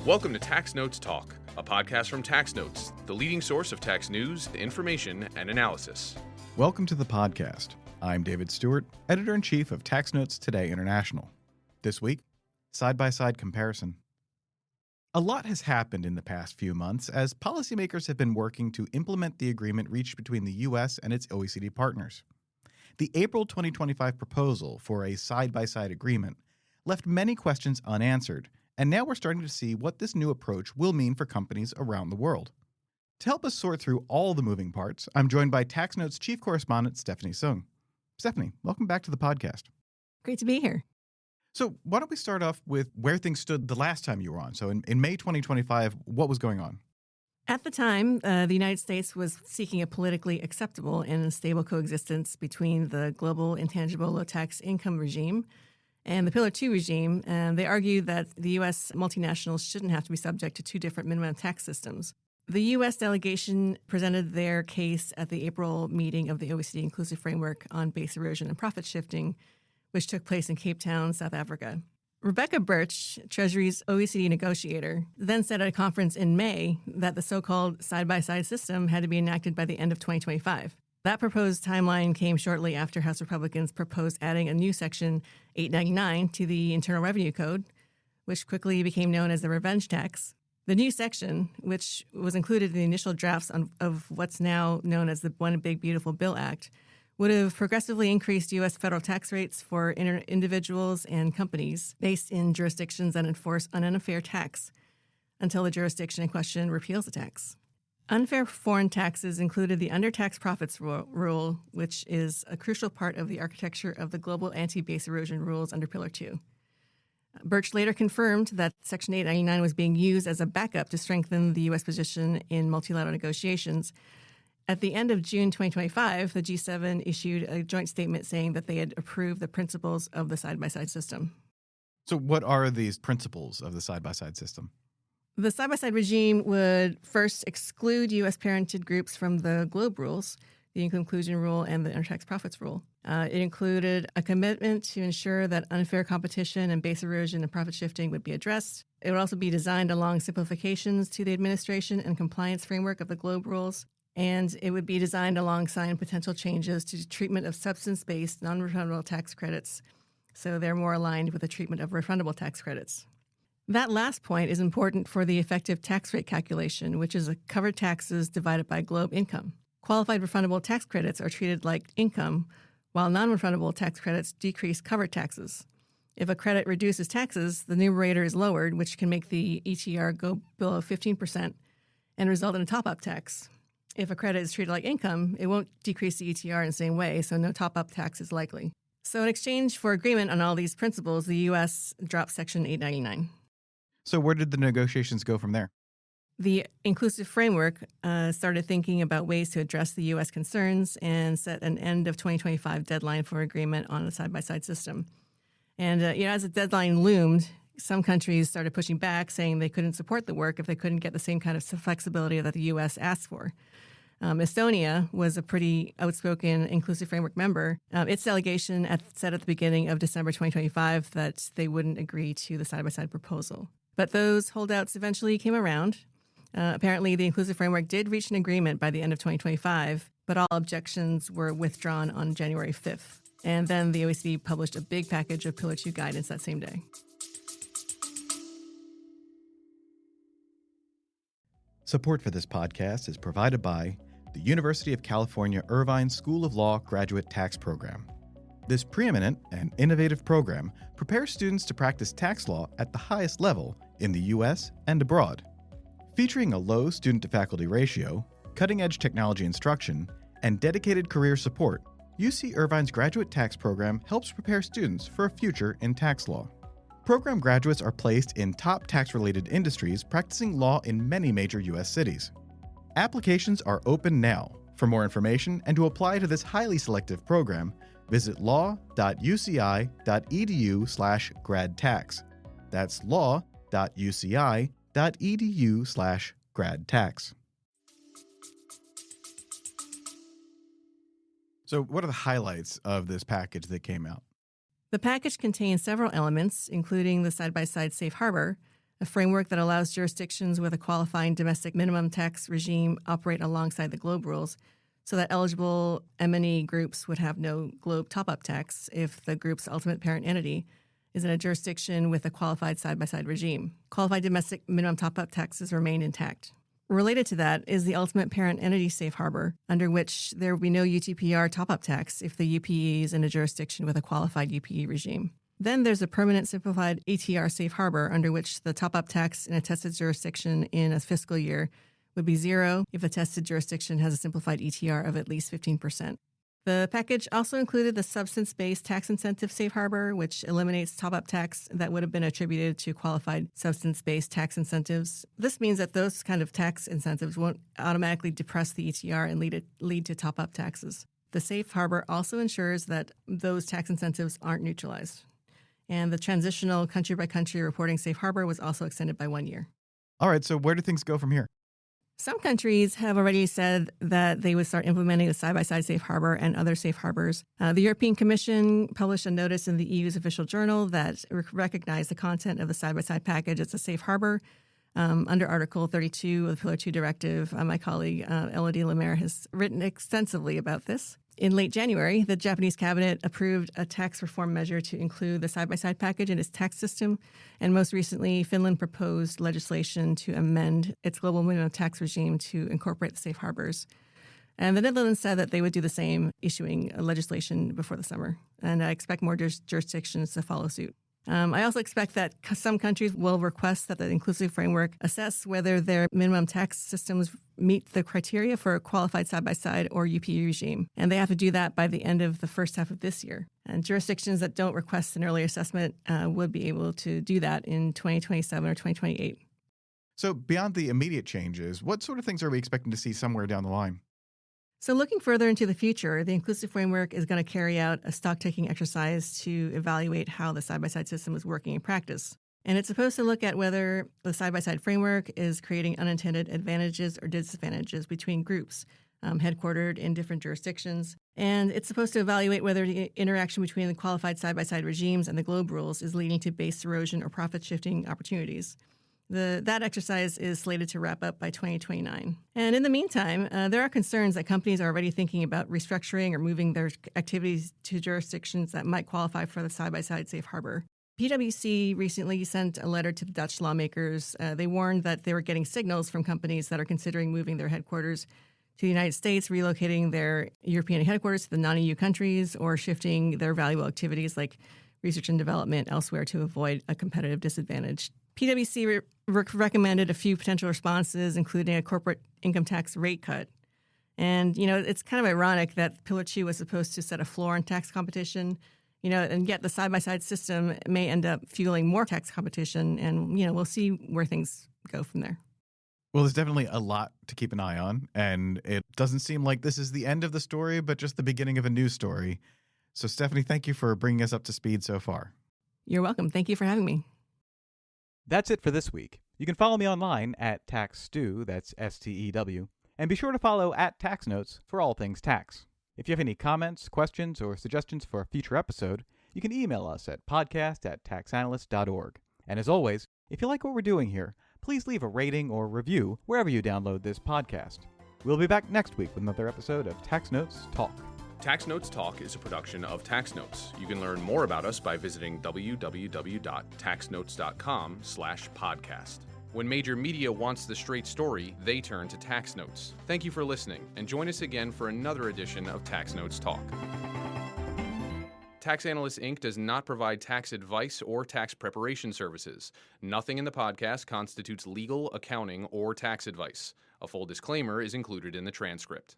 Welcome to Tax Notes Talk, a podcast from Tax Notes, the leading source of tax news, information, and analysis. Welcome to the podcast. I'm David Stewart, Editor-in-Chief of Tax Notes Today International. This week, side-by-side comparison. A lot has happened in the past few months as policymakers have been working to implement the agreement reached between the U.S. and its OECD partners. The April 2025 proposal for a side-by-side agreement left many questions unanswered, and now we're starting to see what this new approach will mean for companies around the world. To help us sort through all the moving parts, I'm joined by Tax Notes Chief Correspondent Stephanie Soong. Stephanie, welcome back to the podcast. Great to be here. So why don't we start off with where things stood the last time you were on? So in May 2025, what was going on? At the time, the United States was seeking a politically acceptable and stable coexistence between the global intangible low-tax income regime and the Pillar 2 regime, and they argued that the U.S. multinationals shouldn't have to be subject to two different minimum tax systems. The U.S. delegation presented their case at the April meeting of the OECD Inclusive Framework on Base Erosion and Profit Shifting, which took place in Cape Town, South Africa. Rebecca Birch, Treasury's OECD negotiator, then said at a conference in May that the so-called side-by-side system had to be enacted by the end of 2025. That proposed timeline came shortly after House Republicans proposed adding a new Section 899 to the Internal Revenue Code, which quickly became known as the revenge tax. The new section, which was included in the initial drafts of what's now known as the One Big Beautiful Bill Act, would have progressively increased U.S. federal tax rates for individuals and companies based in jurisdictions that enforce an unfair tax until the jurisdiction in question repeals the tax. Unfair foreign taxes included the undertax profits rule, which is a crucial part of the architecture of the global anti-base erosion rules under Pillar 2. Birch later confirmed that Section 899 was being used as a backup to strengthen the U.S. position in multilateral negotiations. At the end of June 2025, the G7 issued a joint statement saying that they had approved the principles of the side-by-side system. So what are these principles of the side-by-side system? The side-by-side regime would first exclude U.S. parented groups from the GLOBE rules, the Income Inclusion Rule and the Undertax Profits Rule. It included a commitment to ensure that unfair competition and base erosion and profit shifting would be addressed. It would also be designed along simplifications to the administration and compliance framework of the GLOBE rules, and it would be designed alongside potential changes to treatment of substance-based non-refundable tax credits, so they're more aligned with the treatment of refundable tax credits. That last point is important for the effective tax rate calculation, which is covered taxes divided by GLOBE income. Qualified refundable tax credits are treated like income, while non-refundable tax credits decrease covered taxes. If a credit reduces taxes, the numerator is lowered, which can make the ETR go below 15% and result in a top-up tax. If a credit is treated like income, it won't decrease the ETR in the same way, so no top-up tax is likely. So in exchange for agreement on all these principles, the U.S. dropped Section 899. So where did the negotiations go from there? The inclusive framework started thinking about ways to address the U.S. concerns and set an end of 2025 deadline for agreement on a side-by-side system. And as the deadline loomed, some countries started pushing back, saying they couldn't support the work if they couldn't get the same kind of flexibility that the U.S. asked for. Estonia was a pretty outspoken inclusive framework member. Its delegation said at the beginning of December 2025 that they wouldn't agree to the side-by-side proposal. But those holdouts eventually came around. Apparently, the inclusive framework did reach an agreement by the end of 2025, but all objections were withdrawn on January 5th. And then the OECD published a big package of Pillar 2 guidance that same day. Support for this podcast is provided by the University of California Irvine School of Law Graduate Tax Program. This preeminent and innovative program prepares students to practice tax law at the highest level in the U.S. and abroad. Featuring a low student-to-faculty ratio, cutting-edge technology instruction, and dedicated career support, UC Irvine's graduate tax program helps prepare students for a future in tax law. Program graduates are placed in top tax-related industries practicing law in many major U.S. cities. Applications are open now. For more information and to apply to this highly selective program, visit law.uci.edu/gradtax. That's law.uci.edu/gradtax. So what are the highlights of this package that came out? The package contains several elements, including the side-by-side safe harbor, a framework that allows jurisdictions with a qualifying domestic minimum tax regime operate alongside the GLOBE rules so that eligible M&E groups would have no GLOBE top-up tax if the group's ultimate parent entity is in a jurisdiction with a qualified side-by-side regime. Qualified domestic minimum top-up taxes remain intact. Related to that is the ultimate parent entity safe harbor, under which there will be no UTPR top-up tax if the UPE is in a jurisdiction with a qualified UPE regime. Then there's a permanent simplified ATR safe harbor, under which the top-up tax in a tested jurisdiction in a fiscal year would be zero if the tested jurisdiction has a simplified ETR of at least 15%. The package also included the substance-based tax incentive safe harbor, which eliminates top-up tax that would have been attributed to qualified substance-based tax incentives. This means that those kind of tax incentives won't automatically depress the ETR and lead to top-up taxes. The safe harbor also ensures that those tax incentives aren't neutralized. And the transitional country-by-country reporting safe harbor was also extended by 1 year. All right, so where do things go from here? Some countries have already said that they would start implementing the side-by-side safe harbor and other safe harbors. The European Commission published a notice in the EU's official journal that recognized the content of the side-by-side package as a safe harbor under Article 32 of the Pillar 2 Directive. My colleague, Elodie Lemaire, has written extensively about this. In late January, the Japanese cabinet approved a tax reform measure to include the side-by-side package in its tax system. And most recently, Finland proposed legislation to amend its global minimum tax regime to incorporate the safe harbors. And the Netherlands said that they would do the same, issuing legislation before the summer. And I expect more jurisdictions to follow suit. I also expect that some countries will request that the inclusive framework assess whether their minimum tax systems meet the criteria for a qualified side-by-side or UPE regime. And they have to do that by the end of the first half of this year. And jurisdictions that don't request an early assessment would be able to do that in 2027 or 2028. So beyond the immediate changes, what sort of things are we expecting to see somewhere down the line? So looking further into the future, the inclusive framework is going to carry out a stock-taking exercise to evaluate how the side-by-side system is working in practice. And it's supposed to look at whether the side-by-side framework is creating unintended advantages or disadvantages between groups headquartered in different jurisdictions. And it's supposed to evaluate whether the interaction between the qualified side-by-side regimes and the GLOBE rules is leading to base erosion or profit-shifting opportunities. That exercise is slated to wrap up by 2029. And in the meantime, there are concerns that companies are already thinking about restructuring or moving their activities to jurisdictions that might qualify for the side-by-side safe harbor. PwC recently sent a letter to the Dutch lawmakers. They warned that they were getting signals from companies that are considering moving their headquarters to the United States, relocating their European headquarters to the non-EU countries, or shifting their valuable activities like research and development elsewhere to avoid a competitive disadvantage. PwC recommended a few potential responses, including a corporate income tax rate cut. And, it's kind of ironic that Pillar 2 was supposed to set a floor on tax competition, and yet the side-by-side system may end up fueling more tax competition. And, we'll see where things go from there. Well, there's definitely a lot to keep an eye on. And it doesn't seem like this is the end of the story, but just the beginning of a new story. So, Stephanie, thank you for bringing us up to speed so far. You're welcome. Thank you for having me. That's it for this week. You can follow me online at TaxStew, that's STEW, and be sure to follow at TaxNotes for all things tax. If you have any comments, questions, or suggestions for a future episode, you can email us at podcast@taxanalyst.org. And as always, if you like what we're doing here, please leave a rating or review wherever you download this podcast. We'll be back next week with another episode of Tax Notes Talk. Tax Notes Talk is a production of Tax Notes. You can learn more about us by visiting www.taxnotes.com/podcast. When major media wants the straight story, they turn to Tax Notes. Thank you for listening, and join us again for another edition of Tax Notes Talk. Tax Analysts, Inc. does not provide tax advice or tax preparation services. Nothing in the podcast constitutes legal, accounting, or tax advice. A full disclaimer is included in the transcript.